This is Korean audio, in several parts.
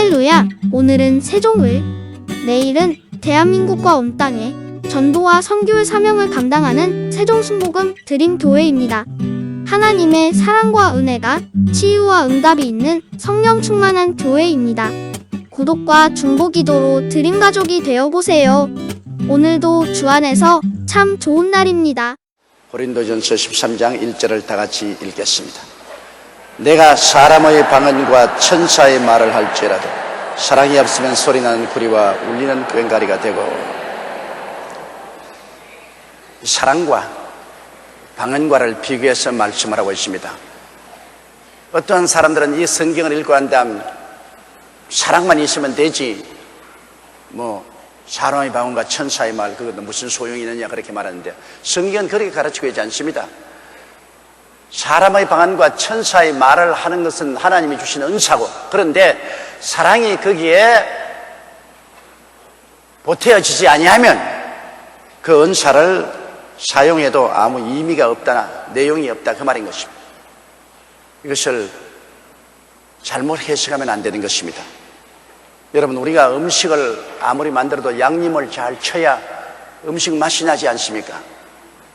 할렐루야! 오늘은 세종을, 내일은 대한민국과 온 땅에 전도와 선교의 사명을 감당하는 세종순복음 드림교회입니다. 하나님의 사랑과 은혜가 치유와 응답이 있는 성령 충만한 교회입니다. 구독과 중보기도로 드림가족이 되어보세요. 오늘도 주 안에서 참 좋은 날입니다. 고린도전서 13장 1절을 다 같이 읽겠습니다. 내가 사람의 방언과 천사의 말을 할지라도 사랑이 없으면 소리나는 구리와 울리는 꽹과리가 되고. 사랑과 방언과를 비교해서 말씀을 하고 있습니다. 어떠한 사람들은 이 성경을 읽고 난 다음 사랑만 있으면 되지, 사람의 방언과 천사의 말, 그것도 무슨 소용이 있느냐 그렇게 말하는데, 성경은 그렇게 가르치고 있지 않습니다. 사람의 방언과 천사의 말을 하는 것은 하나님이 주신 은사고, 그런데 사랑이 거기에 보태어지지 아니하면 그 은사를 사용해도 아무 의미가 없다, 내용이 없다, 그 말인 것입니다. 이것을 잘못 해석하면 안 되는 것입니다. 여러분, 우리가 음식을 아무리 만들어도 양념을 잘 쳐야 음식 맛이 나지 않습니까?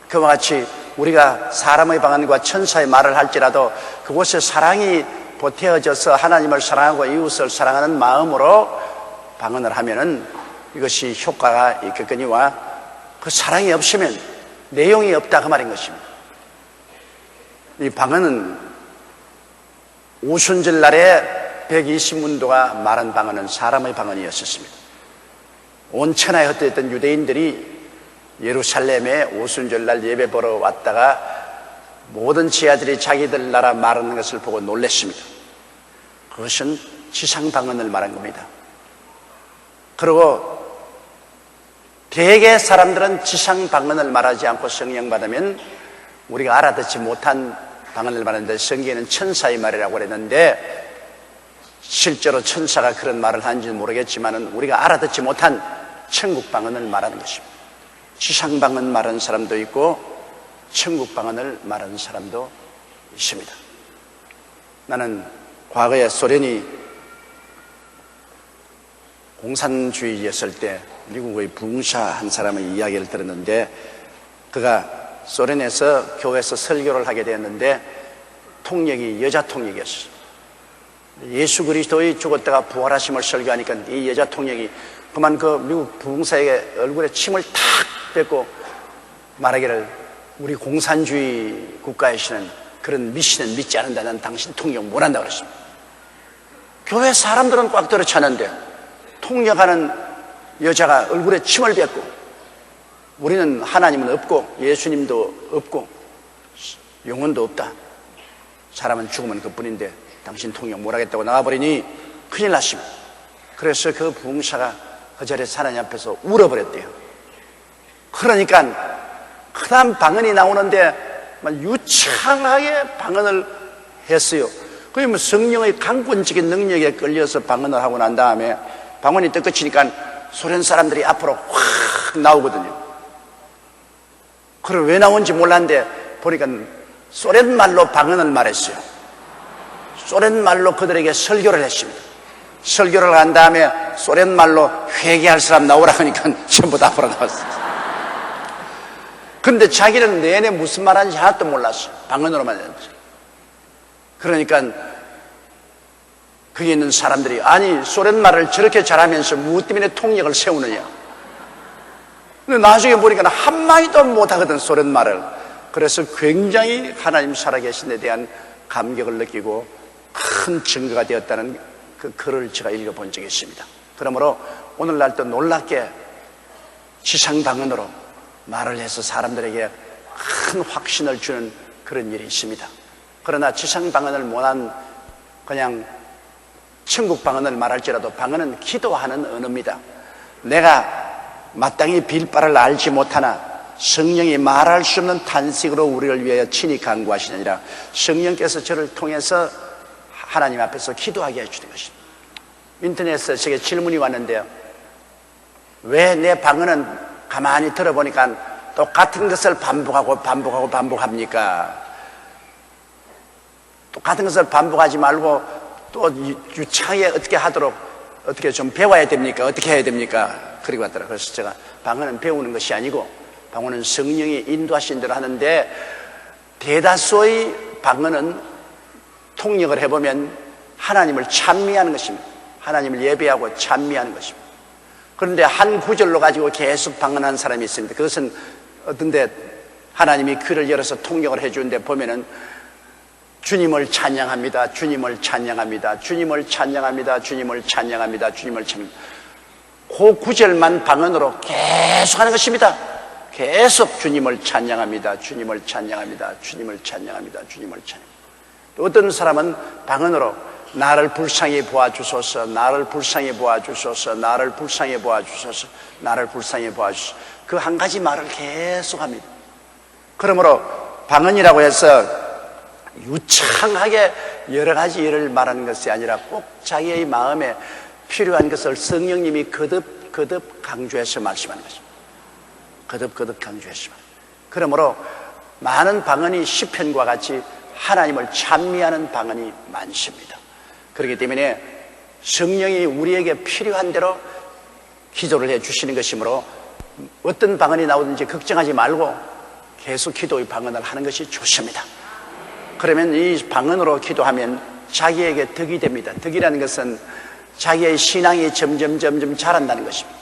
그와 같이 우리가 사람의 방언과 천사의 말을 할지라도 그곳에 사랑이 보태어져서 하나님을 사랑하고 이웃을 사랑하는 마음으로 방언을 하면은 이것이 효과가 있겠거니와, 그 사랑이 없으면 내용이 없다, 그 말인 것입니다. 이 방언은 오순절 날에 120문도가 말한 방언은 사람의 방언이었습니다. 온 천하에 흩어졌던 유대인들이 예루살렘에 오순절날 예배 보러 왔다가 모든 지하들이 자기들 나라 말하는 것을 보고 놀랐습니다. 그것은 지상 방언을 말한 겁니다. 그리고 대개 사람들은 지상 방언을 말하지 않고 성령 받으면 우리가 알아듣지 못한 방언을 말하는데, 성경에는 천사의 말이라고 그랬는데 실제로 천사가 그런 말을 하는지는 모르겠지만 우리가 알아듣지 못한 천국 방언을 말하는 것입니다. 지상 방언 말하는 사람도 있고 천국 방언을 말하는 사람도 있습니다. 나는 과거에 소련이 공산주의였을 때 미국의 부흥사 한 사람의 이야기를 들었는데, 그가 소련에서 교회에서 설교를 하게 되었는데 통역이 여자 통역이었어요. 예수 그리스도의 죽었다가 부활하심을 설교하니까 이 여자 통역이 그만 그 미국 부흥사에게 얼굴에 침을 탁 뱉고 말하기를, 우리 공산주의 국가에서는 그런 미신은 믿지 않는다, 난 당신 통역 못한다 그랬습니다. 교회 사람들은 꽉 들어찼는데 통역하는 여자가 얼굴에 침을 뱉고, 우리는 하나님은 없고 예수님도 없고 영혼도 없다, 사람은 죽으면 그뿐인데 당신 통역 못하겠다고 나와버리니 큰일 났습니다. 그래서 그 부흥사가 그 자리에서 하나님 앞에서 울어버렸대요. 그러니까 그 다음 방언이 나오는데 유창하게 방언을 했어요. 그러면 성령의 강권적인 능력에 끌려서 방언을 하고 난 다음에 방언이 또 끝이니까 소련 사람들이 앞으로 확 나오거든요. 그래 왜 나온지 몰랐는데 보니까 소련 말로 방언을 말했어요. 소련 말로 그들에게 설교를 했습니다. 설교를 한 다음에 소련 말로 회개할 사람 나오라 하니까 전부 다 앞으로 나왔어요. 그런데 자기는 내내 무슨 말하는지 하나도 몰랐어요. 방언으로만 했어요. 그러니까 거기 있는 사람들이, 아니 소련 말을 저렇게 잘하면서 무엇 때문에 통역을 세우느냐. 근데 나중에 보니까 한마디도 못하거든, 소련 말을. 그래서 굉장히 하나님 살아계신 데 대한 감격을 느끼고 큰 증거가 되었다는 그 글을 제가 읽어본 적이 있습니다. 그러므로 오늘날 또 놀랍게 지상 방언으로 말을 해서 사람들에게 큰 확신을 주는 그런 일이 있습니다. 그러나 지상 방언을 못한 그냥 천국 방언을 말할지라도 방언은 기도하는 언어입니다. 내가 마땅히 빌 바를 알지 못하나 성령이 말할 수 없는 탄식으로 우리를 위하여 친히 간구하시느니라. 성령께서 저를 통해서 하나님 앞에서 기도하게 해주는 것입니다. 인터넷에 제게 질문이 왔는데요, 왜 내 방언은 가만히 들어보니까 똑같은 것을 반복합니까? 똑같은 것을 반복하지 말고 또 유창하게 어떻게 하도록 어떻게 좀 배워야 됩니까? 어떻게 해야 됩니까? 그리고 왔더라. 그래서 제가 방언은 배우는 것이 아니고 방언은 성령이 인도하신 대로 하는데 대다수의 방언은 통역을 해보면 하나님을 찬미하는 것입니다. 하나님을 예배하고 찬미하는 것입니다. 그런데 한 구절로 가지고 계속 방언하는 사람이 있습니다. 그것은 어떤데 하나님이 귀를 열어서 통역을 해주는데 보면은 주님을 찬양합니다. 주님을 찬양합니다. 주님을 찬양합니다. 주님을 찬양합니다. 주님을 찬양합니다. 그 구절만 방언으로 계속 하는 것입니다. 계속 주님을 찬양합니다. 주님을 찬양합니다. 주님을 찬양합니다. 주님을 찬양합니다. 또 어떤 사람은 방언으로 나를 불쌍히 보아주소서, 나를 불쌍히 보아주소서, 나를 불쌍히 보아주소서, 나를 불쌍히 보아주소서. 그 한 가지 말을 계속 합니다. 그러므로 방언이라고 해서 유창하게 여러 가지 일을 말하는 것이 아니라 꼭 자기의 마음에 필요한 것을 성령님이 거듭 강조해서 말씀하는 것입니다. 거듭 강조해서. 그러므로 많은 방언이 시편과 같이 하나님을 찬미하는 방언이 많습니다. 그렇기 때문에 성령이 우리에게 필요한 대로 기도를 해 주시는 것이므로 어떤 방언이 나오든지 걱정하지 말고 계속 기도의 방언을 하는 것이 좋습니다. 그러면 이 방언으로 기도하면 자기에게 덕이 됩니다. 덕이라는 것은 자기의 신앙이 점점 자란다는 것입니다.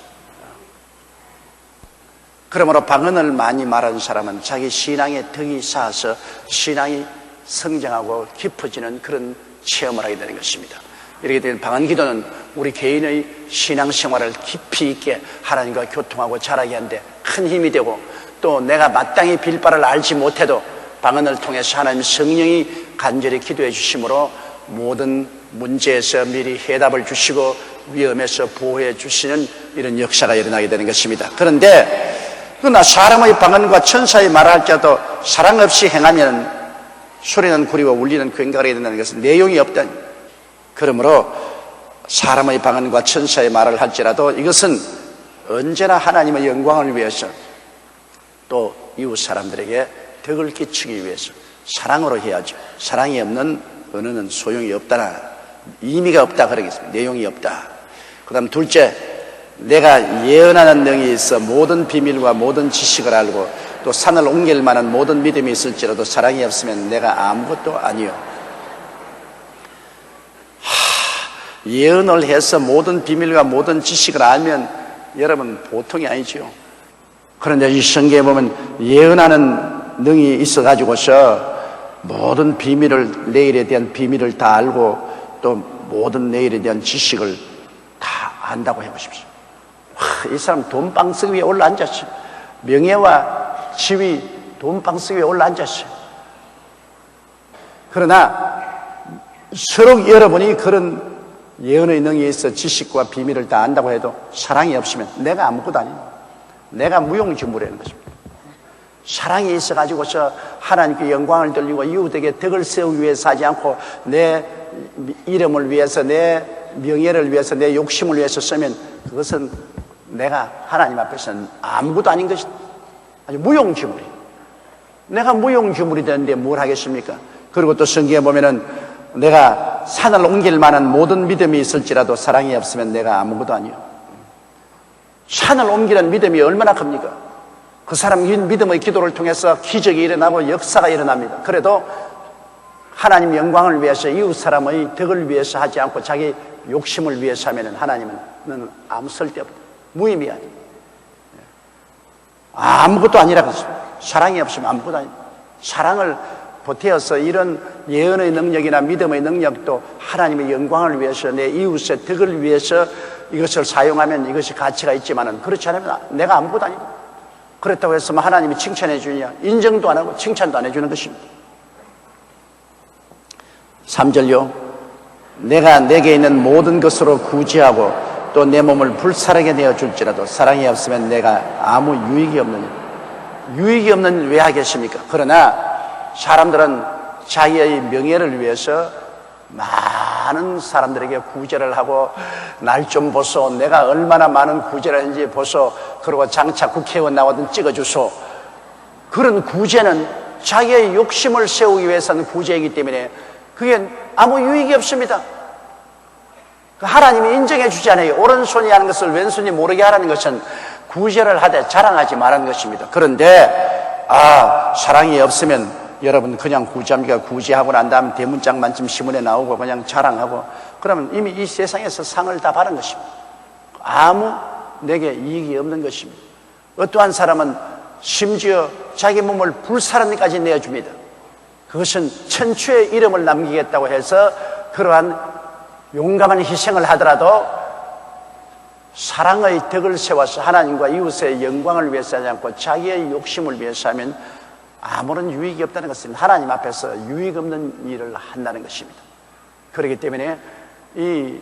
그러므로 방언을 많이 말하는 사람은 자기 신앙에 덕이 쌓아서 신앙이 성장하고 깊어지는 그런 체험을 하게 되는 것입니다. 이렇게 되면 방언 기도는 우리 개인의 신앙생활을 깊이 있게 하나님과 교통하고 자라게 하는데 큰 힘이 되고, 또 내가 마땅히 빌 바를 알지 못해도 방언을 통해서 하나님 성령이 간절히 기도해 주심으로 모든 문제에서 미리 해답을 주시고 위험에서 보호해 주시는 이런 역사가 일어나게 되는 것입니다. 그러나 사람의 방언과 천사의 말을 할지라도 사랑 없이 행하면 소리는 구리와 울리는 괭과가 된다는 것은 내용이 없다니. 그러므로 사람의 방언과 천사의 말을 할지라도 이것은 언제나 하나님의 영광을 위해서 또 이웃 사람들에게 덕을 끼치기 위해서 사랑으로 해야죠. 사랑이 없는 언어는 소용이 없다나 의미가 없다 그러겠습니다. 내용이 없다. 그 다음 둘째, 내가 예언하는 능이 있어 모든 비밀과 모든 지식을 알고 또 산을 옮길 만한 모든 믿음이 있을지라도 사랑이 없으면 내가 아무것도 아니요. 예언을 해서 모든 비밀과 모든 지식을 알면 여러분 보통이 아니지요. 그런데 이 성경에 보면 예언하는 능이 있어가지고서 모든 비밀을, 내일에 대한 비밀을 다 알고 또 모든 내일에 대한 지식을 다 안다고 해보십시오. 이 사람 돈방석 위에 올라앉았어요. 명예와 지위 돈방석 위에 올라앉았어요. 그러나 서로 여러분이 그런 예언의 능이 있어 지식과 비밀을 다 안다고 해도 사랑이 없으면 내가 아무것도 아니에요. 내가 무용지물이라는 것입니다. 사랑이 있어가지고서 하나님께 영광을 돌리고 이웃에게 덕을 세우기 위해서 하지 않고 내 이름을 위해서, 내 명예를 위해서, 내 욕심을 위해서 쓰면 그것은 내가 하나님 앞에서는 아무것도 아닌 것이다. 아주 무용지물이에요. 내가 무용지물이 되는데 뭘 하겠습니까? 그리고 또 성경에 보면은 내가 산을 옮길 만한 모든 믿음이 있을지라도 사랑이 없으면 내가 아무것도 아니요. 산을 옮기는 믿음이 얼마나 큽니까? 그 사람 믿음의 기도를 통해서 기적이 일어나고 역사가 일어납니다. 그래도 하나님 영광을 위해서 이웃 사람의 덕을 위해서 하지 않고 자기 욕심을 위해서 하면 하나님은 너는 아무 쓸데없다. 무의미하다. 아무것도 아니라고 했습니다. 사랑이 없으면 아무것도 아니다. 사랑을 보태어서 이런 예언의 능력이나 믿음의 능력도 하나님의 영광을 위해서 내 이웃의 덕을 위해서 이것을 사용하면 이것이 가치가 있지만은 그렇지 않으면 내가 아무것도 아니다. 그렇다고 해서 하나님이 칭찬해 주냐? 인정도 안 하고 칭찬도 안 해주는 것입니다. 3절요. 내가 내게 있는 모든 것으로 구제하고 또 내 몸을 불사르게 내어줄지라도 사랑이 없으면 내가 아무 유익이 없느냐. 유익이 없는 왜 하겠습니까? 그러나 사람들은 자기의 명예를 위해서 많은 사람들에게 구제를 하고 날 좀 보소, 내가 얼마나 많은 구제를 했는지 보소, 그리고 장차 국회의원 나오든 찍어주소. 그런 구제는 자기의 욕심을 세우기 위해서는 구제이기 때문에 그게 아무 유익이 없습니다. 하나님이 인정해 주지 않아요. 오른손이 하는 것을 왼손이 모르게 하라는 것은 구제를 하되 자랑하지 말라는 것입니다. 그런데 사랑이 없으면 여러분 그냥 구제합니까? 구제하고 난 다음 대문짝 만점 신문에 나오고 그냥 자랑하고 그러면 이미 이 세상에서 상을 다 받은 것입니다. 아무 내게 이익이 없는 것입니다. 어떠한 사람은 심지어 자기 몸을 불사르기까지 내어줍니다. 그것은 천추의 이름을 남기겠다고 해서 그러한 용감한 희생을 하더라도 사랑의 덕을 세워서 하나님과 이웃의 영광을 위해서 하지 않고 자기의 욕심을 위해서 하면 아무런 유익이 없다는 것은 하나님 앞에서 유익 없는 일을 한다는 것입니다. 그렇기 때문에 이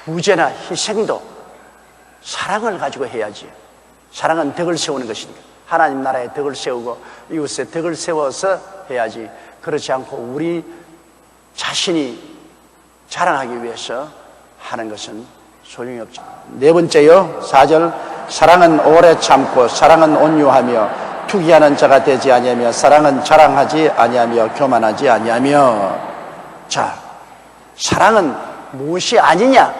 구제나 희생도 사랑을 가지고 해야지. 사랑은 덕을 세우는 것이니까 하나님 나라의 덕을 세우고 이웃의 덕을 세워서 해야지. 그렇지 않고 우리 자신이 자랑하기 위해서 하는 것은 소용이 없죠. 네 번째요, 4절. 사랑은 오래 참고 사랑은 온유하며 투기하는 자가 되지 아니하며 사랑은 자랑하지 아니하며 교만하지 아니하며. 자, 사랑은 무엇이 아니냐?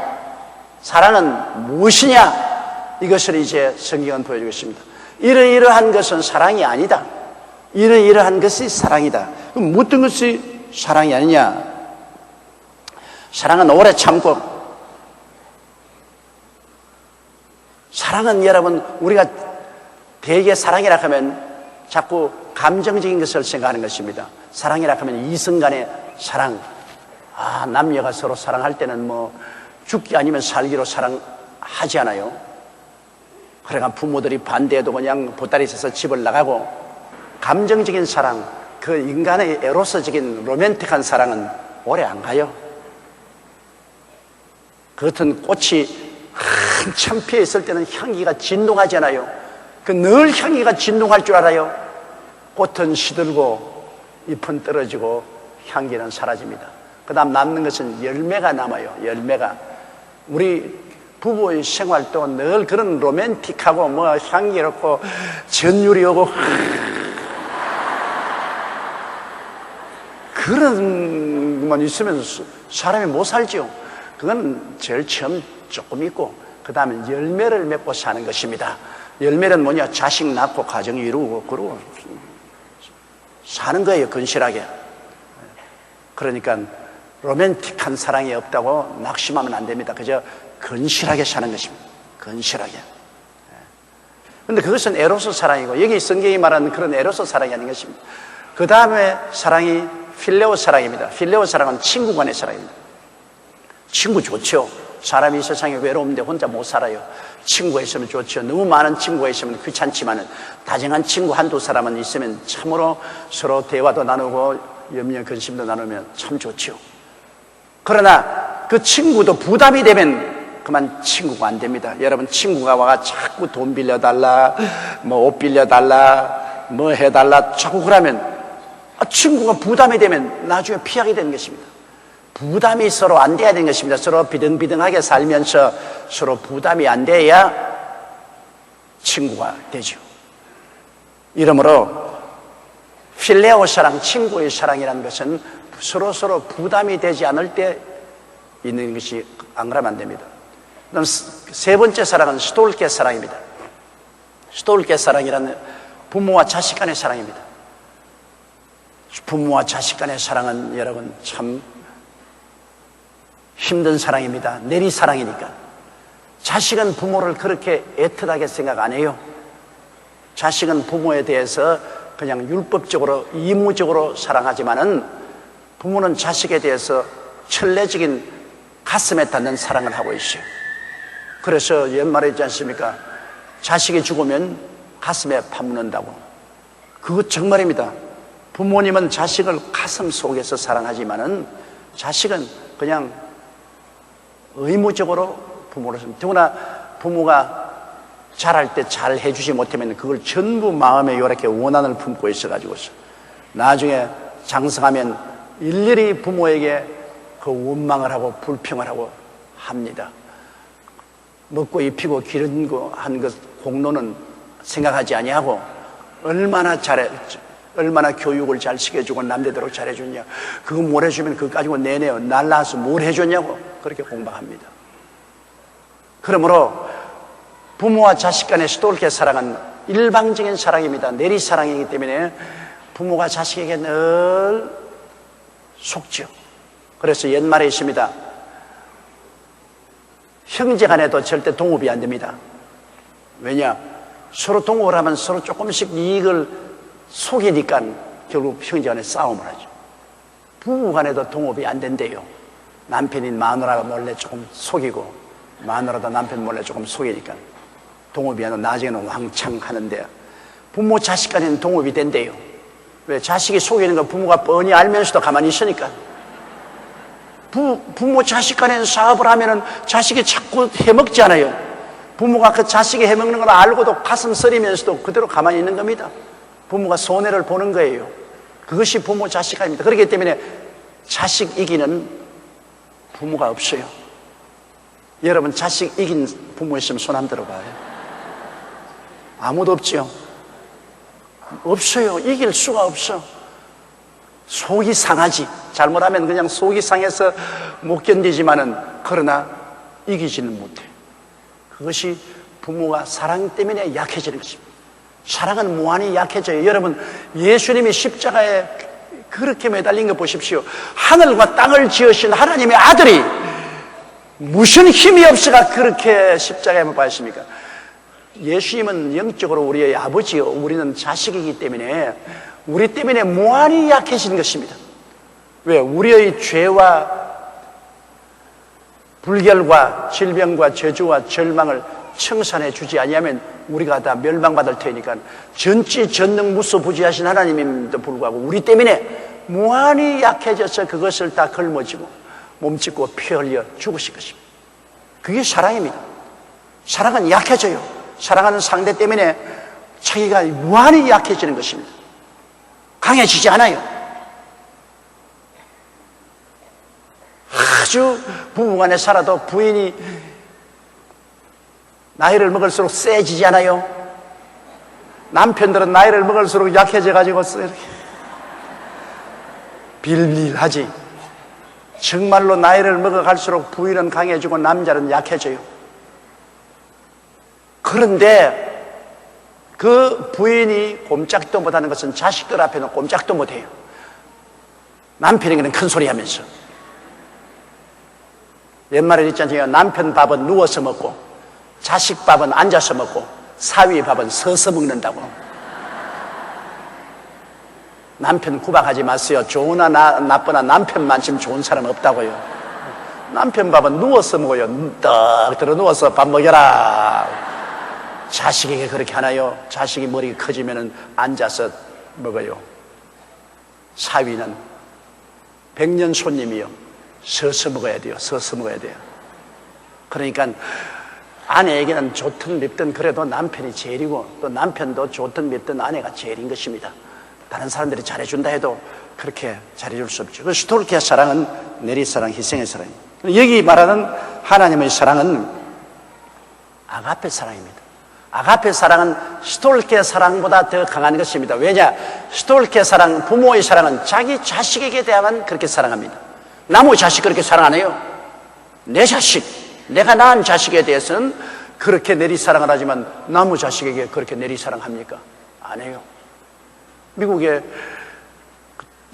사랑은 무엇이냐? 이것을 이제 성경은 보여주고 있습니다. 이러이러한 것은 사랑이 아니다. 이러이러한 것이 사랑이다. 그럼 어떤 것이 사랑이 아니냐? 사랑은 오래 참고, 사랑은 여러분 우리가 대개 사랑이라 하면 자꾸 감정적인 것을 생각하는 것입니다. 사랑이라 하면 이성 간의 사랑. 남녀가 서로 사랑할 때는 뭐 죽기 아니면 살기로 사랑하지 않아요. 그러니까 부모들이 반대해도 그냥 보따리 써서 집을 나가고, 감정적인 사랑, 그 인간의 에로스적인 로맨틱한 사랑은 오래 안 가요. 그 같은 꽃이 한참 피어 있을 때는 향기가 진동하잖아요. 늘 향기가 진동할 줄 알아요. 꽃은 시들고 잎은 떨어지고 향기는 사라집니다. 그 다음 남는 것은 열매가 남아요. 열매가. 우리 부부의 생활도 늘 그런 로맨틱하고 뭐 향기롭고 전율이 오고 그런 것만 있으면 사람이 못 살죠. 그건 제일 처음 조금 있고 그 다음에 열매를 맺고 사는 것입니다. 열매는 뭐냐? 자식 낳고 가정 이루고 그러고 사는 거예요. 건실하게. 그러니까 로맨틱한 사랑이 없다고 낙심하면 안 됩니다. 그저 건실하게 사는 것입니다. 건실하게. 그런데 그것은 에로스 사랑이고, 여기 성경이 말하는 그런 에로스 사랑이 아닌 것입니다. 그 다음에 사랑이 필레오 사랑입니다. 필레오 사랑은 친구 간의 사랑입니다. 친구 좋죠. 사람이 이 세상에 외로운데 혼자 못 살아요. 친구가 있으면 좋죠. 너무 많은 친구가 있으면 귀찮지만은 다정한 친구 한두 사람은 있으면 참으로 서로 대화도 나누고 염려 근심도 나누면 참 좋죠. 그러나 그 친구도 부담이 되면 그만 친구가 안 됩니다. 여러분, 친구가 와가 자꾸 돈 빌려달라, 뭐 옷 빌려달라, 뭐 해달라 자꾸 그러면 친구가 부담이 되면 나중에 피하게 되는 것입니다. 부담이 서로 안 돼야 되는 것입니다. 서로 비등비등하게 살면서 서로 부담이 안 돼야 친구가 되죠. 이러므로 필레오 사랑, 친구의 사랑이라는 것은 서로 부담이 되지 않을 때 있는 것이, 안 그러면 안 됩니다. 그다음 세 번째 사랑은 스톨케 사랑입니다. 스톨케 사랑이라는 부모와 자식 간의 사랑입니다. 부모와 자식 간의 사랑은 여러분 참 힘든 사랑입니다. 내리 사랑이니까. 자식은 부모를 그렇게 애틋하게 생각 안 해요. 자식은 부모에 대해서 그냥 율법적으로 의무적으로 사랑하지만은 부모는 자식에 대해서 천례적인 가슴에 닿는 사랑을 하고 있어요. 그래서 옛말에 있지 않습니까? 자식이 죽으면 가슴에 파묻는다고. 그거 정말입니다. 부모님은 자식을 가슴 속에서 사랑하지만은 자식은 그냥 의무적으로 부모를 씁니다. 더구나 부모가 잘할 때 잘 해주지 못하면 그걸 전부 마음에 이렇게 원한을 품고 있어가지고서 나중에 장성하면 일일이 부모에게 그 원망을 하고 불평을 하고 합니다. 먹고 입히고 기르고 한 것 공로는 생각하지 아니하고 얼마나 얼마나 교육을 잘 시켜주고 남대대로 잘해줬냐, 그거 뭘 해주면 그거 가지고 내내요, 날 낳아서 뭘 해줬냐고 그렇게 공방합니다. 그러므로 부모와 자식 간의 스톨케 사랑은 일방적인 사랑입니다. 내리사랑이기 때문에 부모가 자식에게 늘 속죠. 그래서 옛말에 있습니다. 형제 간에도 절대 동업이 안 됩니다. 왜냐? 서로 동업을 하면 서로 조금씩 이익을 속이니까 결국 형제 간에 싸움을 하죠. 부부 간에도 동업이 안 된대요. 남편이 마누라가 몰래 조금 속이고 마누라도 남편 몰래 조금 속이니까 동업이 아니라 나중에는 왕창 하는데 부모 자식 간에는 동업이 된대요. 왜? 자식이 속이는 거 부모가 뻔히 알면서도 가만히 있으니까. 부모 자식 간에는 사업을 하면은 자식이 자꾸 해먹지 않아요. 부모가 그 자식이 해먹는 걸 알고도 가슴 서리면서도 그대로 가만히 있는 겁니다. 부모가 손해를 보는 거예요. 그것이 부모 자식 간입니다. 그렇기 때문에 자식 이기는 부모가 없어요. 여러분 자식 이긴 부모 있으면 손 한번 들어봐요. 아무도 없죠. 없어요. 이길 수가 없어. 속이 상하지. 잘못하면 그냥 속이 상해서 못 견디지만은 그러나 이기지는 못해. 그것이 부모가 사랑 때문에 약해지는 것입니다. 사랑은 무한히 약해져요. 여러분 예수님이 십자가에 그렇게 매달린 거 보십시오. 하늘과 땅을 지으신 하나님의 아들이 무슨 힘이 없어가 그렇게 십자가에 못 박혔습니까? 예수님은 영적으로 우리의 아버지요, 우리는 자식이기 때문에 우리 때문에 무한히 약해진 것입니다. 왜? 우리의 죄와 불결과 질병과 저주와 절망을 청산해 주지 아니하면 우리가 다 멸망받을 테니까 전지 전능 무소부지하신 하나님임에도 불구하고 우리 때문에 무한히 약해져서 그것을 다 걸머지고 몸짓고 피 흘려 죽으실 것입니다. 그게 사랑입니다. 사랑은 약해져요. 사랑하는 상대 때문에 자기가 무한히 약해지는 것입니다. 강해지지 않아요. 아주 부부간에 살아도 부인이 나이를 먹을수록 세지지 않아요. 남편들은 나이를 먹을수록 약해져가지고 이렇게 빌빌하지. 정말로 나이를 먹어갈수록 부인은 강해지고 남자는 약해져요. 그런데 그 부인이 꼼짝도 못하는 것은 자식들 앞에는 꼼짝도 못해요. 남편에게는 큰 소리 하면서. 옛말에 있잖아요. 남편 밥은 누워서 먹고 자식 밥은 앉아서 먹고 사위 밥은 서서 먹는다고. 남편 구박하지 마세요. 좋으나 나쁘나 남편만큼 좋은 사람 없다고요. 남편 밥은 누워서 먹어요. 떡 들어 누워서 밥 먹여라. 자식에게 그렇게 하나요? 자식이 머리가 커지면 앉아서 먹어요. 사위는 백년 손님이요. 서서 먹어야 돼요. 서서 먹어야 돼요. 그러니까 아내에게는 좋든 밉든 그래도 남편이 제일이고 또 남편도 좋든 밉든 아내가 제일인 것입니다. 다른 사람들이 잘해준다 해도 그렇게 잘해줄 수 없죠. 그 스톨케 사랑은 내리사랑, 희생의 사랑입니다. 여기 말하는 하나님의 사랑은 아가페 사랑입니다. 아가페 사랑은 스톨케 사랑보다 더 강한 것입니다. 왜냐? 스톨케 사랑, 부모의 사랑은 자기 자식에게 대하면 그렇게 사랑합니다. 남의 자식 그렇게 사랑 안 해요. 내 자식, 내가 낳은 자식에 대해서는 그렇게 내리사랑을 하지만 남의 자식에게 그렇게 내리사랑합니까? 안 해요. 미국에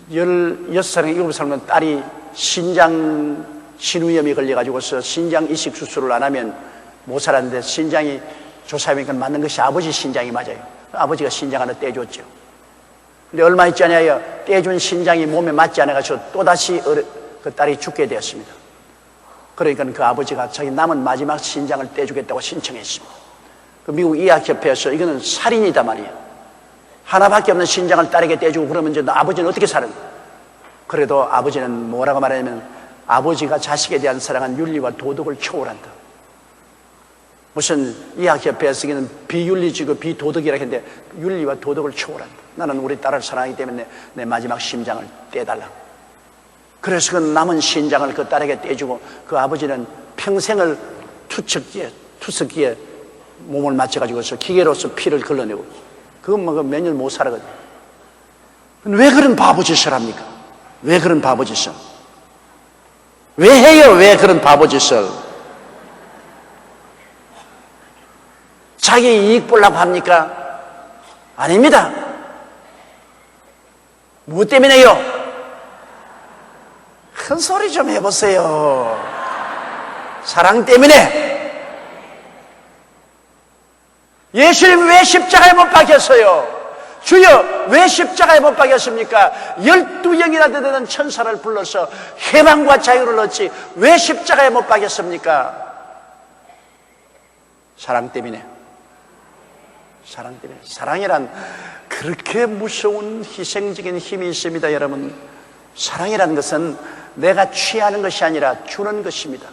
16살에 7살이면 딸이 신장 신우염이 걸려가지고서 신장 이식 수술을 안 하면 못 살았는데 신장이 조사해보니까 맞는 것이 아버지 신장이 맞아요. 아버지가 신장 하나 떼줬죠. 근데 얼마 있지 않아요. 떼준 신장이 몸에 맞지 않아가지고 또다시 그 딸이 죽게 되었습니다. 그러니까 그 아버지가 자기 남은 마지막 신장을 떼주겠다고 신청했습니다. 그 미국 의학협회에서 이거는 살인이다 말이에요. 하나밖에 없는 신장을 딸에게 떼주고 그러면 이제 아버지는 어떻게 사는? 그래도 아버지는 뭐라고 말하냐면 아버지가 자식에 대한 사랑은 윤리와 도덕을 초월한다. 무슨 의학협회에서 이기는 비윤리적이고 비도덕이라 했는데 윤리와 도덕을 초월한다. 나는 우리 딸을 사랑하기 때문에 내 마지막 심장을 떼달라. 그래서 그 남은 신장을 그 딸에게 떼주고 그 아버지는 평생을 투석기에 몸을 맞춰가지고서 기계로서 피를 걸러내고 그건 뭐 몇 년 못 살아거든요. 왜 그런 바보짓을 합니까? 왜 그런 바보짓을? 왜 해요? 왜 그런 바보짓을? 자기 이익 보려고 합니까? 아닙니다. 무엇 때문에요? 큰 소리 좀 해보세요. 사랑 때문에. 예수님 왜 십자가에 못 박혔어요? 주여 왜 십자가에 못 박혔습니까? 12영이나 되는 천사를 불러서 해방과 자유를 얻지 왜 십자가에 못 박혔습니까? 사랑 때문에. 사랑 때문에. 사랑이란 그렇게 무서운 희생적인 힘이 있습니다. 여러분, 사랑이란 것은 내가 취하는 것이 아니라 주는 것입니다.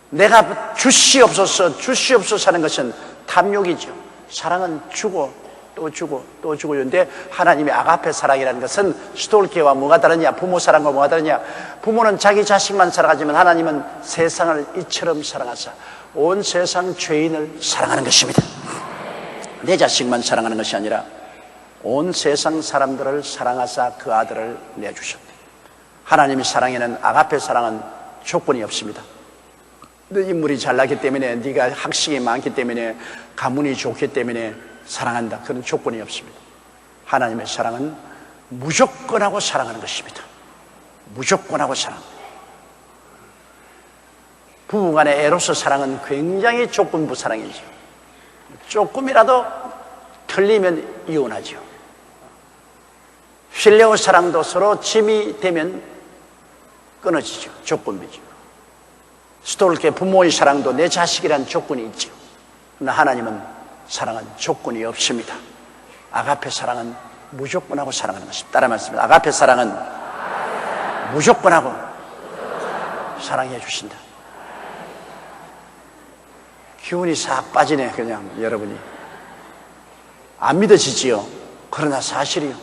내가 주시옵소서 하는 것은 탐욕이죠. 사랑은 주고 또 주고 또 주고. 그런데 하나님의 아가페 사랑이라는 것은 스톨케와 뭐가 다르냐, 부모 사랑과 뭐가 다르냐. 부모는 자기 자식만 사랑하지만 하나님은 세상을 이처럼 사랑하사 온 세상 죄인을 사랑하는 것입니다. 내 자식만 사랑하는 것이 아니라 온 세상 사람들을 사랑하사 그 아들을 내주셨다. 하나님의 사랑에는, 아가페 사랑은 조건이 없습니다. 너 인물이 잘나기 때문에, 네가 학식이 많기 때문에, 가문이 좋기 때문에 사랑한다, 그런 조건이 없습니다. 하나님의 사랑은 무조건하고 사랑하는 것입니다. 무조건하고 사랑. 부부간의 에로스 사랑은 굉장히 조건부 사랑이죠. 조금이라도 틀리면 이혼하죠. 필레오 사랑도 서로 짐이 되면 끊어지죠. 조건부죠. 스톨케 부모의 사랑도 내 자식이란 조건이 있죠. 그러나 하나님은 사랑은 조건이 없습니다. 아가페 사랑은 무조건하고 사랑하는 것입니다. 따라 말씀입니다. 아가페 사랑은 무조건하고 사랑해 주신다. 기운이 싹 빠지네. 그냥 여러분이 안 믿어지지요. 그러나 사실이요.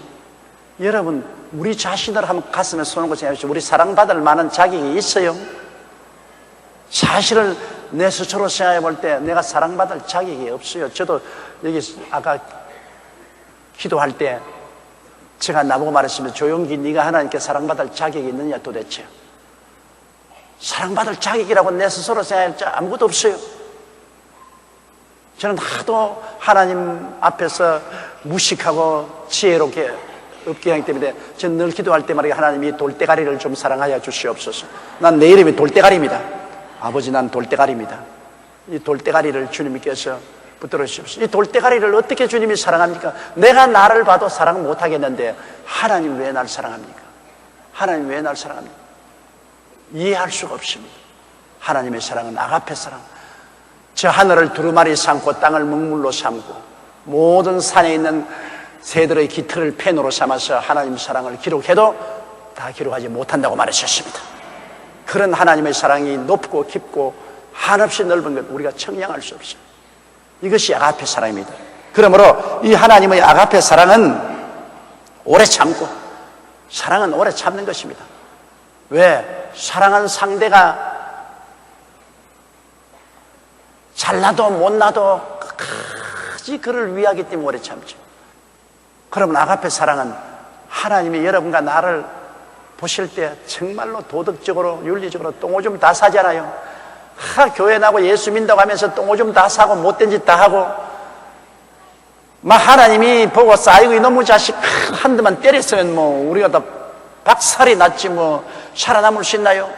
여러분, 우리 자신을 한번 가슴에 손을 얹고 생각해 보십시오. 우리 사랑받을 만한 자격이 있어요? 사실을 내 스스로 생각해 볼 때 내가 사랑받을 자격이 없어요. 저도 여기 아까 기도할 때 제가 나보고 말했습니다. 조용기, 네가 하나님께 사랑받을 자격이 있느냐 도대체. 사랑받을 자격이라고 내 스스로 생각할 자 아무것도 없어요. 저는 하도 하나님 앞에서 무식하고 지혜롭게 없게 하기 때문에 저는 늘 기도할 때 말이야, 하나님이 돌대가리를 좀 사랑하여 주시옵소서. 난 내 이름이 돌대가리입니다. 아버지, 난 돌대가리입니다. 이 돌대가리를 주님께서 붙들어 주시옵소서. 이 돌대가리를 어떻게 주님이 사랑합니까? 내가 나를 봐도 사랑 못하겠는데 하나님 왜 날 사랑합니까? 하나님 왜 날 사랑합니까? 이해할 수가 없습니다. 하나님의 사랑은 아가페 사랑. 저 하늘을 두루마리 삼고 땅을 먹물로 삼고 모든 산에 있는 새들의 깃털을 펜으로 삼아서 하나님 사랑을 기록해도 다 기록하지 못한다고 말하셨습니다. 그런 하나님의 사랑이 높고 깊고 한없이 넓은 것 우리가 청량할 수 없어요. 이것이 아가페 사랑입니다. 그러므로 이 하나님의 아가페 사랑은 오래 참고, 사랑은 오래 참는 것입니다. 왜? 사랑한 상대가 잘나도 못나도 끝까지 그를 위하기 때문에 오래 참죠. 그러면 아가페 사랑은 하나님이 여러분과 나를 보실 때 정말로 도덕적으로 윤리적으로 똥오줌 다 사잖아요. 교회 나고 예수 믿는다고 하면서 똥오줌 다 사고 못된 짓 다 하고 막 하나님이 보고 싸이고 이놈의 자식 한대만 때렸으면 뭐 우리가 다 박살이 났지 뭐 살아남을 수 있나요?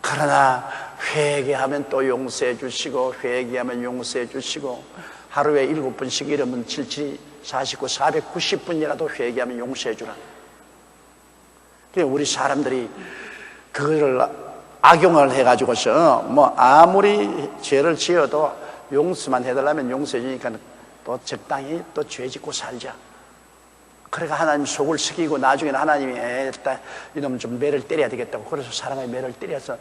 그러나 회개하면 또 용서해 주시고 회개하면 용서해 주시고 하루에 7번씩 이러면 77, 49, 490분이라도 회개하면 용서해 주라. 우리 사람들이 그거를 악용을 해가지고서 뭐 아무리 죄를 지어도 용서만 해달라면 용서해 주니까 또 적당히 또 죄 짓고 살자. 그러니까 하나님 속을 숙이고 나중에는 하나님이 이놈 좀 매를 때려야 되겠다고 그래서 사랑의 매를 때려서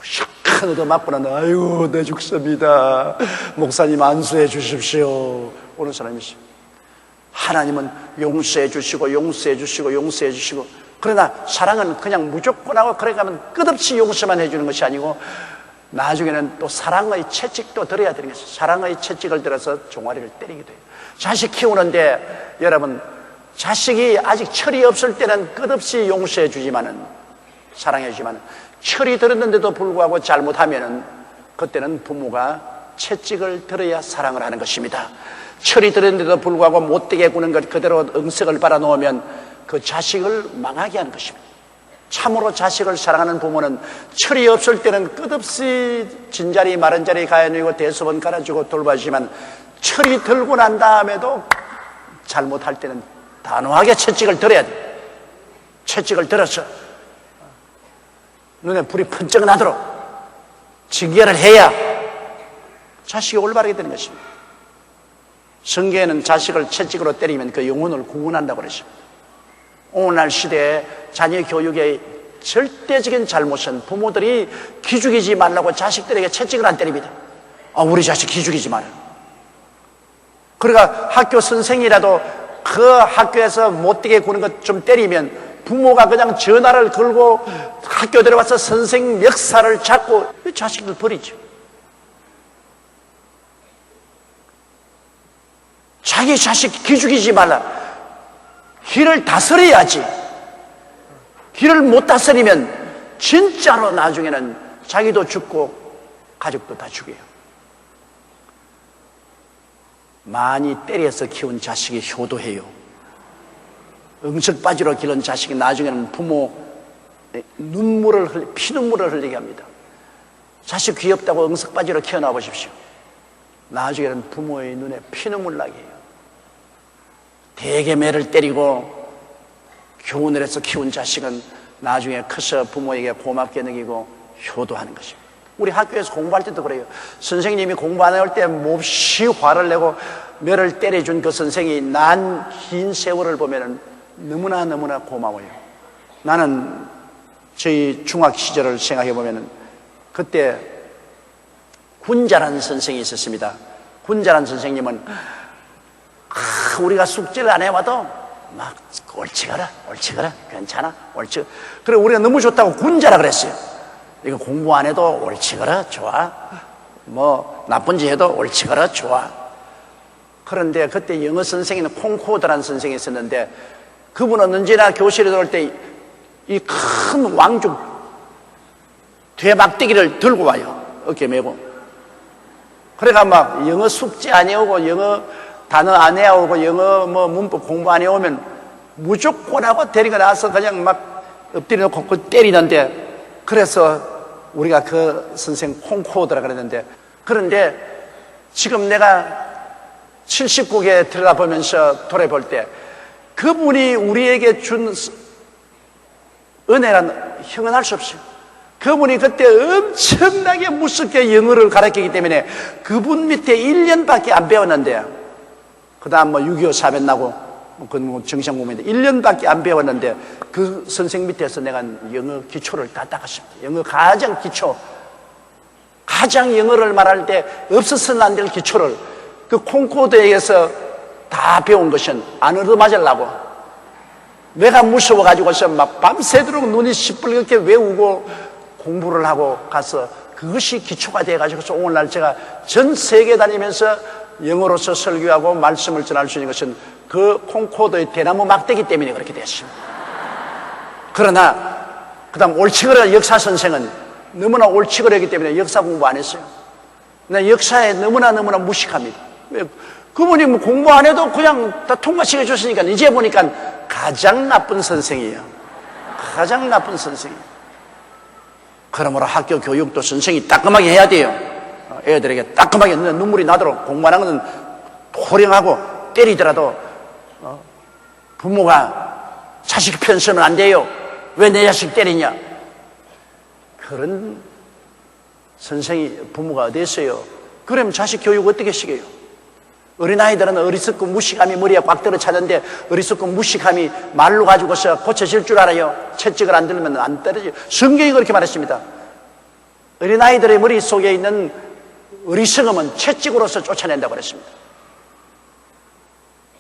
샥 얻어맞고는 아이고 내 죽습니다. 목사님 안수해 주십시오. 오는 사람이 있어요. 하나님은 용서해 주시고 용서해 주시고 용서해 주시고 그러나 사랑은 그냥 무조건하고 그러니까 끝없이 용서만 해주는 것이 아니고 나중에는 또 사랑의 채찍도 들어야 되는 것이죠. 사랑의 채찍을 들어서 종아리를 때리기도 해요. 자식 키우는데 여러분 자식이 아직 철이 없을 때는 끝없이 용서해 주지만은 사랑해 주지만은 철이 들었는데도 불구하고 잘못하면은 그때는 부모가 채찍을 들어야 사랑을 하는 것입니다. 철이 들었는데도 불구하고 못되게 구는 것 그대로 응석을 빨아놓으면 그 자식을 망하게 하는 것입니다. 참으로 자식을 사랑하는 부모는 철이 없을 때는 끝없이 진자리 마른자리 가해놓고 대소번 갈아주고 돌봐주지만 철이 들고 난 다음에도 잘못할 때는 단호하게 채찍을 들어야 돼. 채찍을 들어서 눈에 불이 번쩍 나도록 징계를 해야 자식이 올바르게 되는 것입니다. 성경에는 자식을 채찍으로 때리면 그 영혼을 구원한다고 그러십니다. 오늘날 시대에 자녀 교육의 절대적인 잘못은 부모들이 기죽이지 말라고 자식들에게 채찍을 안 때립니다. 우리 자식 기죽이지 마라. 그러니까 학교 선생이라도 그 학교에서 못되게 구는 것 좀 때리면 부모가 그냥 전화를 걸고 학교 들어와서 선생 멱살을 잡고 자식들 버리죠. 자기 자식 기죽이지 말라. 길을 다스려야지. 길을 못 다스리면 진짜로 나중에는 자기도 죽고 가족도 다 죽어요. 많이 때려서 키운 자식이 효도해요. 응석바지로 기른 자식이 나중에는 부모 피눈물을 흘리게 합니다. 자식 귀엽다고 응석바지로 키워놔 보십시오. 나중에는 부모의 눈에 피눈물 나게 해요. 대개 매를 때리고 교훈을 해서 키운 자식은 나중에 커서 부모에게 고맙게 느끼고 효도하는 것입니다. 우리 학교에서 공부할 때도 그래요. 선생님이 공부 안 할 때 몹시 화를 내고 매를 때려준 그 선생이 난 긴 세월을 보면 너무나 고마워요. 나는 저희 중학 시절을 생각해 보면 그때 군자라는 선생이 있었습니다. 군자라는 선생님은 우리가 숙제를 안 해와도 막 옳지 가라 괜찮아 옳지. 그래 우리가 너무 좋다고 군자라 그랬어요. 이거 공부 안 해도 옳지 가라 좋아. 뭐 나쁜 짓 해도 옳지 가라 좋아. 그런데 그때 영어 선생님은 콩코드라는 선생이 있었는데 그분은 언제나 교실에 들어올 때 이 큰 왕죽 되막대기를 들고 와요. 어깨 메고. 그래가 막 영어 숙제 안 해오고 영어 단어 안 해오고 영어 뭐 문법 공부 안 해오면 무조건 하고 데리고 나서 그냥 막 엎드려 놓고 그 때리는데, 그래서 우리가 그 선생 콩코드라 그랬는데, 그런데 지금 내가 70국에 들여다보면서 돌아볼 때 그분이 우리에게 준 은혜란 형언할 수 없어요. 그분이 그때 엄청나게 무섭게 영어를 가르치기 때문에 그분 밑에 1년밖에 안 배웠는데, 그 다음 뭐 6.25 사변 나고 그 정상공무원인데 1년밖에 안 배웠는데 그 선생 밑에서 내가 영어 기초를 다 닦았습니다. 영어 가장 기초, 가장 영어를 말할 때 없어서는 안 될 기초를 그 콩코드에서 다 배운 것은 안 얻어맞으려고 내가 무서워가지고서 막 밤새도록 눈이 시뻘겋게 외우고 공부를 하고 가서 그것이 기초가 돼가지고서 오늘날 제가 전 세계 다니면서 영어로서 설교하고 말씀을 전할 수 있는 것은 그 콩코드의 대나무 막대기 때문에 그렇게 됐습니다. 그러나 그 다음 옳지그러 역사 선생은 너무나 옳지그러기 때문에 역사 공부 안 했어요. 나 역사에 너무나 무식합니다. 그분이 뭐 공부 안 해도 그냥 다 통과시켜 줬으니까 이제 보니까 가장 나쁜 선생이에요. 가장 나쁜 선생이에요. 그러므로 학교 교육도 선생이 따끔하게 해야 돼요. 애들에게 따끔하게 눈물이 나도록 공부하는 것은 호령하고 때리더라도 부모가 자식 편 서면 안 돼요. 왜 내 자식 때리냐? 그런 선생이 부모가 어디 있어요? 그러면 자식 교육 어떻게 시켜요? 어린아이들은 어리석고 무식함이 머리에 꽉 들어 차는데 어리석고 무식함이 말로 가지고서 고쳐질 줄 알아요? 채찍을 안 들면 안 떨어져요. 성경이 그렇게 말했습니다. 어린아이들의 머릿속에 있는 어리석음은 채찍으로서 쫓아낸다고 그랬습니다.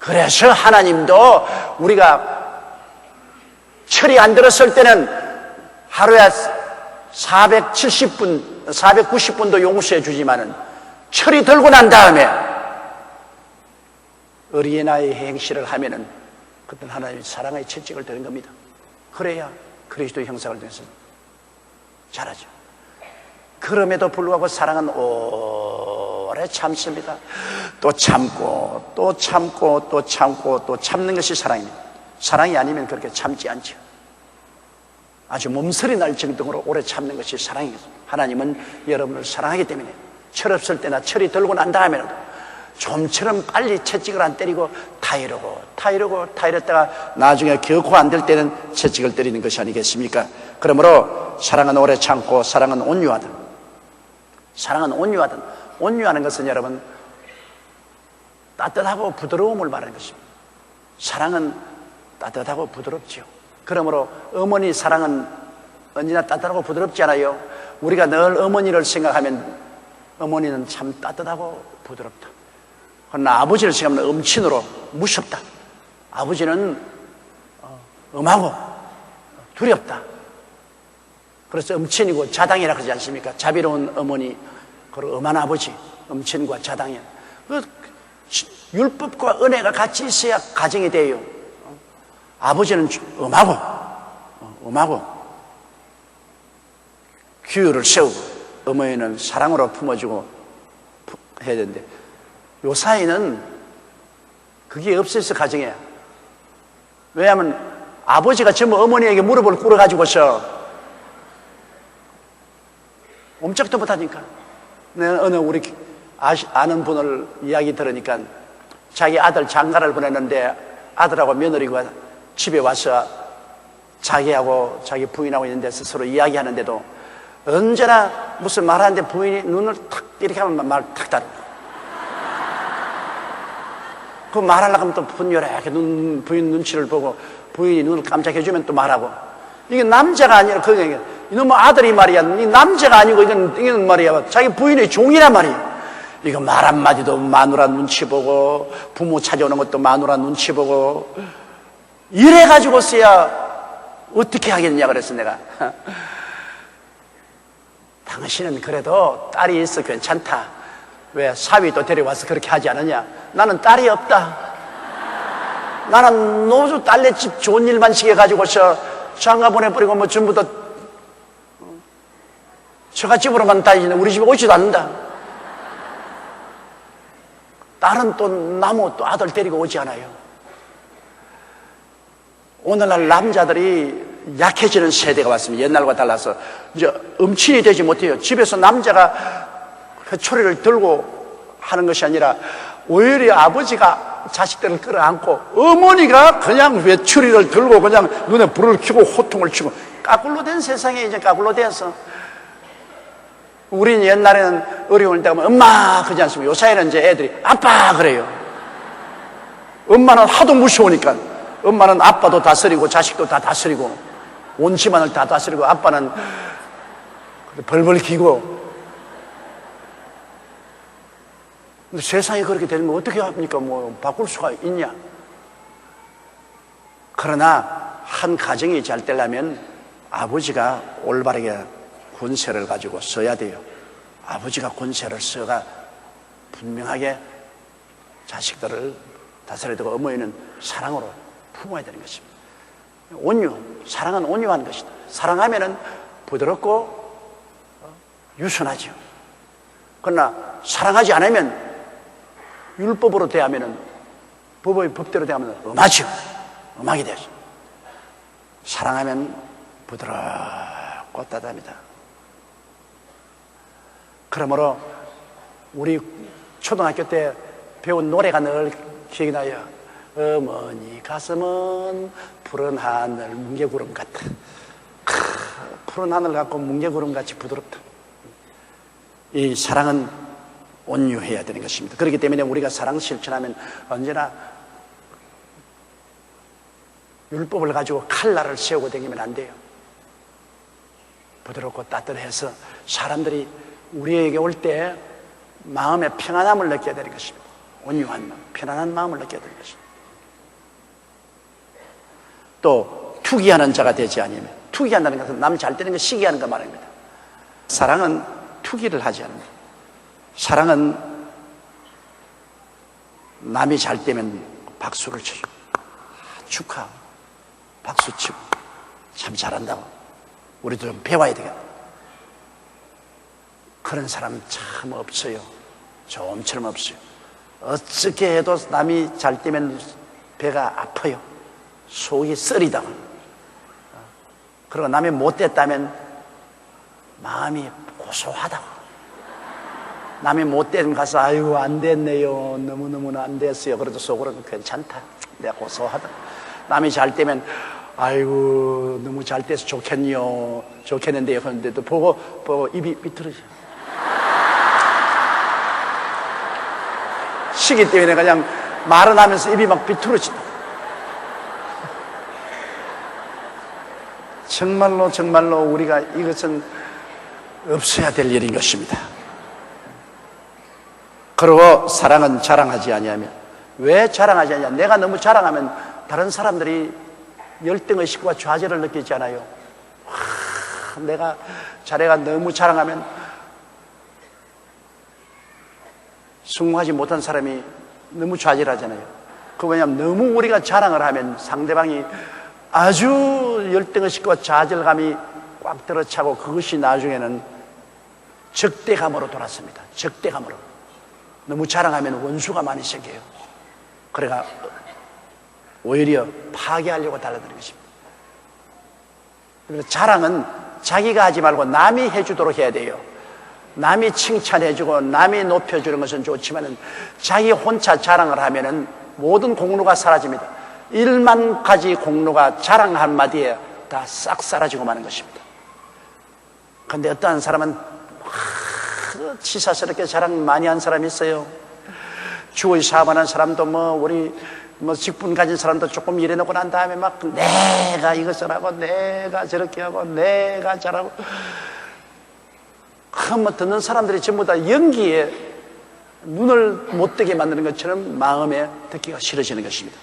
그래서 하나님도 우리가 철이 안 들었을 때는 하루에 470분, 490분도 용서해 주지만은 철이 들고 난 다음에 어린아이의 행실을 하면은 그때는 하나님의 사랑의 채찍을 드는 겁니다. 그래야 그리스도의 형상을 통해서 잘하죠. 그럼에도 불구하고 사랑은 오래 참습니다. 또 참고 또 참고 또 참고 또 참는 것이 사랑입니다. 사랑이 아니면 그렇게 참지 않죠. 아주 몸서리 날 정도로 오래 참는 것이 사랑이거든요. 하나님은 여러분을 사랑하기 때문에 철없을 때나 철이 들고 난 다음에라도 좀처럼 빨리 채찍을 안 때리고 타이르다가 나중에 결코 안 될 때는 채찍을 때리는 것이 아니겠습니까? 그러므로 사랑은 오래 참고 사랑은 온유하든, 사랑은 온유하든, 온유하는 것은 여러분 따뜻하고 부드러움을 말하는 것입니다. 사랑은 따뜻하고 부드럽지요. 그러므로 어머니 사랑은 언제나 따뜻하고 부드럽지 않아요? 우리가 늘 어머니를 생각하면 어머니는 참 따뜻하고 부드럽다. 그러나 아버지를 생각하면 음친으로 무섭다. 아버지는 엄하고 두렵다. 그래서 음친이고 자당이라 그러지 않습니까? 자비로운 어머니, 그리고 엄한 아버지, 음친과 자당이야. 율법과 은혜가 같이 있어야 가정이 돼요. 아버지는 엄하고 규율을 세우고 어머니는 사랑으로 품어주고 해야 되는데 요 사이는 그게 없어서 가정이야. 왜냐하면 아버지가 전부 어머니에게 무릎을 꿇어가지고서 옴짝도 못하니까. 내가 어느 우리 아는 분을 이야기 들으니까 자기 아들 장가를 보냈는데 아들하고 며느리가 집에 와서 자기하고 자기 부인하고 있는 데서 서로 이야기하는데도 언제나 무슨 말하는데 부인이 눈을 탁 이렇게 하면 말 탁 다르고 그 말하려고 하면 또 분열하게 부인 눈치를 보고 부인이 눈을 깜짝해주면 또 말하고. 이게 남자가 아니라 그게 이놈의 아들이 말이야. 이 남자가 아니고 이건 말이야 자기 부인의 종이란 말이야. 이거 말 한마디도 마누라 눈치 보고 부모 찾아오는 것도 마누라 눈치 보고 이래가지고서야 어떻게 하겠냐 그랬어 내가. 당신은 그래도 딸이 있어 괜찮다. 왜 사위도 데려와서 그렇게 하지 않느냐. 나는 딸이 없다. 나는 노주 딸네 집 좋은 일만 시켜가지고서 장가 보내버리고 뭐 전부 다 처갓집으로만 다니는데 우리 집에 오지도 않는다. 딸은 또 나무 또 아들 데리고 오지 않아요. 오늘날 남자들이 약해지는 세대가 왔습니다. 옛날과 달라서 이제 음친이 되지 못해요. 집에서 남자가 회초리를 들고 하는 것이 아니라 오히려 아버지가 자식들을 끌어안고 어머니가 그냥 회초리를 들고 그냥 눈에 불을 켜고 호통을 치고 까꿀로 된 세상에 이제 까꿀로 되어서 우리는 옛날에는 어려울 때 하면 엄마 그러지 않습니까? 요사이는 이제 애들이 아빠 그래요. 엄마는 하도 무서우니까 엄마는 아빠도 다스리고 자식도 다 다스리고 온 집안을 다 다스리고 아빠는 벌벌 기고. 근데 세상이 그렇게 되면 어떻게 합니까? 뭐 바꿀 수가 있냐? 그러나 한 가정이 잘 되려면 아버지가 올바르게 권세를 가지고 써야 돼요. 아버지가 권세를 써가 분명하게 자식들을 다스려야 되고 어머니는 사랑으로 품어야 되는 것입니다. 온유, 사랑은 온유한 것이다. 사랑하면은 부드럽고 유순하죠. 그러나 사랑하지 않으면 율법으로 대하면은 법의 법대로 대하면 엄하죠. 엄하게 되죠. 사랑하면 부드럽고 따뜻합니다. 그러므로 우리 초등학교 때 배운 노래가 늘 기억이 나요. 어머니 가슴은 푸른 하늘 뭉게구름 같다. 푸른 하늘 같고 뭉게구름 같이 부드럽다. 이 사랑은 온유해야 되는 것입니다. 그렇기 때문에 우리가 사랑 실천하면 언제나 율법을 가지고 칼날을 세우고 다니면 안 돼요. 부드럽고 따뜻해서 사람들이 우리에게 올 때 마음의 평안함을 느껴야 되는 것입니다. 온유한 마음, 편안한 마음을 느껴야 되는 것입니다. 또 투기하는 자가 되지 않으면, 투기한다는 것은 남 잘 되는 거 시기하는 거 말입니다. 사랑은 투기를 하지 않습니다. 사랑은 남이 잘 되면 박수를 쳐주고 축하 박수 치고 참 잘한다고 우리도 좀 배워야 되겠다. 그런 사람 참 없어요. 좀처럼 없어요. 어떻게 해도 남이 잘 때면 배가 아파요. 속이 쓰리다. 그리고 남이 못됐다면 마음이 고소하다고. 남이 못되면 가서 아유 안 됐네요. 너무너무나 안 됐어요. 그래도 속으로는 괜찮다. 내가 고소하다. 남이 잘 되면 아이고 너무 잘 돼서 좋겠네요. 좋겠는데요. 그런데도 보고 입이 비틀어져. 시기 때문에 그냥 말은 하면서 입이 막 비틀어진다. 정말로 우리가 이것은 없어야 될 일인 것입니다. 그리고 사랑은 자랑하지 아니하며. 왜 자랑하지 않냐? 내가 너무 자랑하면 다른 사람들이 열등의식과 좌절을 느끼지 않아요. 내가 자네가 너무 자랑하면 승화하지 못한 사람이 너무 좌절하잖아요. 그 왜냐하면 너무 우리가 자랑을 하면 상대방이 아주 열등의식과 좌절감이 꽉 들어차고 그것이 나중에는 적대감으로 돌아섭니다. 적대감으로. 너무 자랑하면 원수가 많이 생겨요. 그래가 오히려 파괴하려고 달라드는 것입니다. 그래서 자랑은 자기가 하지 말고 남이 해주도록 해야 돼요. 남이 칭찬해주고 남이 높여주는 것은 좋지만 자기 혼자 자랑을 하면은 모든 공로가 사라집니다. 1만 가지 공로가 자랑 한마디에 다 싹 사라지고 마는 것입니다. 그런데 어떠한 사람은 치사스럽게 자랑 많이 한 사람이 있어요. 주의 사업하는 사람도 우리 직분 가진 사람도 조금 일해놓고 난 다음에 막 내가 이것을 하고 내가 저렇게 하고 내가 잘하고 듣는 사람들이 전부 다 연기에 눈을 못 뜨게 만드는 것처럼 마음에 듣기가 싫어지는 것입니다.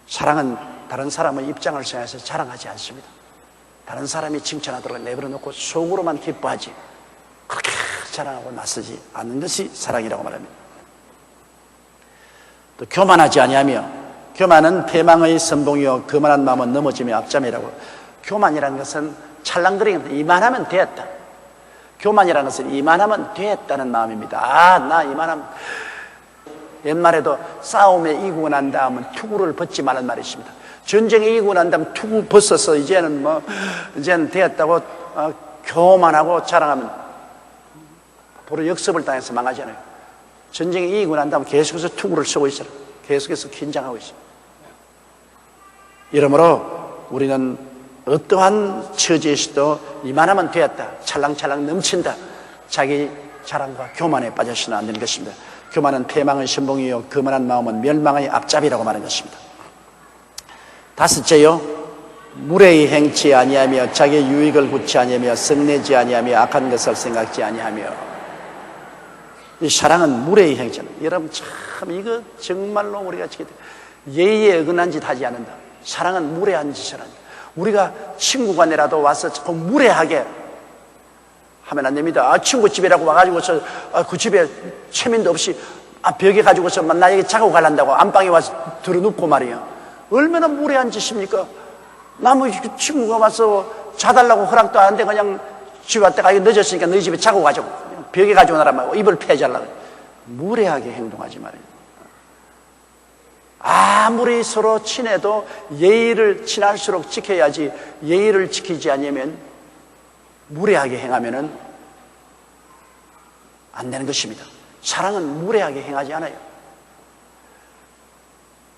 사랑은 다른 사람의 입장을 생각해서 자랑하지 않습니다. 다른 사람이 칭찬하도록 내버려 놓고 속으로만 기뻐하지 그렇게 자랑하고 나서지 않는 것이 사랑이라고 말합니다. 또 교만하지 아니하며. 교만은 패망의 선봉이요 거만한 마음은 넘어짐의 앞잠이라고. 교만이라는 것은 찰랑거리는 이만하면 되었다. 교만이라는 것은 이만하면 되었다는 마음입니다. 나 이만하면. 옛말에도 싸움에 이기고 난 다음은 투구를 벗지 말란 말이 있습니다. 전쟁에 이기고 난 다음 투구 벗어서 이제는 되었다고 교만하고 자랑하면 바로 역습을 당해서 망하잖아요. 전쟁에 이기고 난 다음 계속해서 투구를 쓰고 있어요. 계속해서 긴장하고 있어요. 이러므로 우리는 어떠한 처지에서도 이만하면 되었다. 찰랑찰랑 넘친다. 자기 자랑과 교만에 빠져서는 안 되는 것입니다. 교만은 패망의 선봉이요 거만한 마음은 멸망의 앞잡이라고 말하는 것입니다. 다섯째요, 무례히 행치 아니하며 자기의 유익을 굳지 아니하며 성내지 아니하며 악한 것을 생각지 아니하며. 이 사랑은 무례히 행치. 여러분 참 이거 정말로 우리가 예의에 어긋난 짓 하지 않는다. 사랑은 무례한 짓을 한다. 우리가 친구 간에라도 와서 자꾸 무례하게 하면 안 됩니다. 친구 집이라고 와가지고서 그 집에 체면도 없이 벽에 가지고서 나에게 자고 가란다고 안방에 와서 들어눕고 말이야. 얼마나 무례한 짓입니까? 남의 친구가 와서 자달라고 허락도 안 하는데 그냥 집에 왔다가 늦었으니까 너희 집에 자고 가자고 벽에 가지고 나란 말이야. 입을 패자려고. 무례하게 행동하지 말이야. 아무리 서로 친해도 예의를 친할수록 지켜야지. 예의를 지키지 않으면 무례하게 행하면은 안 되는 것입니다. 사랑은 무례하게 행하지 않아요.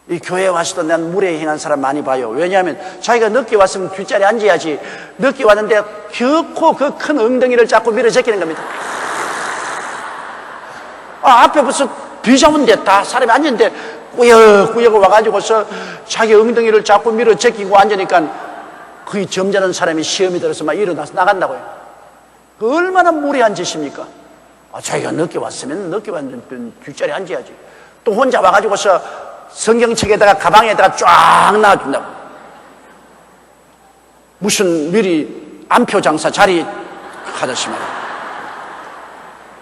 이 교회에 와서도 난 무례히 행한 사람 많이 봐요. 왜냐하면 자기가 늦게 왔으면 뒷자리에 앉아야지. 늦게 왔는데 결코 그 큰 엉덩이를 자꾸 밀어 제끼는 겁니다. 앞에 벌써 비자문데 다 사람이 앉았는데 꾸역꾸역 와가지고서 자기 엉덩이를 자꾸 밀어 제끼고 앉으니까 그 점잖은 사람이 시험이 들어서 막 일어나서 나간다고요. 그 얼마나 무례한 짓입니까? 자기가 늦게 왔으면 늦게 왔는데 뒷자리에 앉아야지. 또 혼자 와가지고서 성경책에다가 가방에다가 쫙 놔둔다고. 무슨 미리 안표 장사 자리 하듯이 말이야.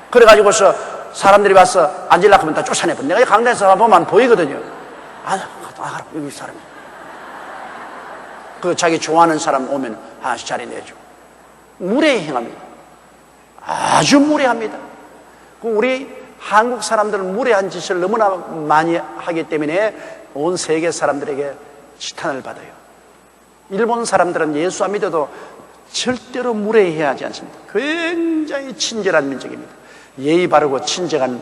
그래가지고서 사람들이 와서 앉으려고 하면 다 쫓아내버려. 내가 강단에서 보면 보이거든요. 여기 사람이. 그 자기 좋아하는 사람 오면 하나씩 자리 내줘. 무례히 행합니다. 아주 무례합니다. 우리 한국 사람들은 무례한 짓을 너무나 많이 하기 때문에 온 세계 사람들에게 지탄을 받아요. 일본 사람들은 예수 안 믿어도 절대로 무례해야 하지 않습니다. 굉장히 친절한 민족입니다. 예의 바르고 친절한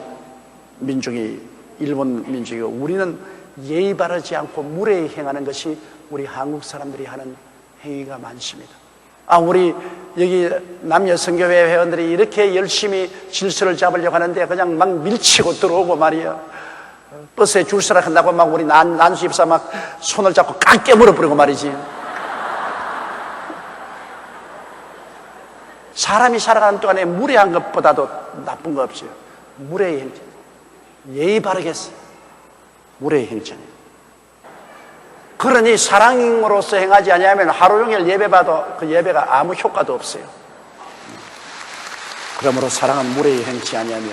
민족이 일본 민족이고, 우리는 예의 바르지 않고 무례히 행하는 것이 우리 한국 사람들이 하는 행위가 많습니다. 우리 여기 남녀 선교회 회원들이 이렇게 열심히 질서를 잡으려고 하는데 그냥 막 밀치고 들어오고 말이야. 버스에 줄 서라 한다고 막 우리 난수 집사 막 손을 잡고 깍 깨물어 버리고 말이지. 사람이 살아가는 동안에 무례한 것보다도 나쁜 거 없어요. 무례의 행전. 예의 바르겠어. 무례의 행전이에요. 그러니 사랑으로서 행하지 아니하면 하루 종일 예배봐도 그 예배가 아무 효과도 없어요. 그러므로 사랑은 무례히 행치 아니하며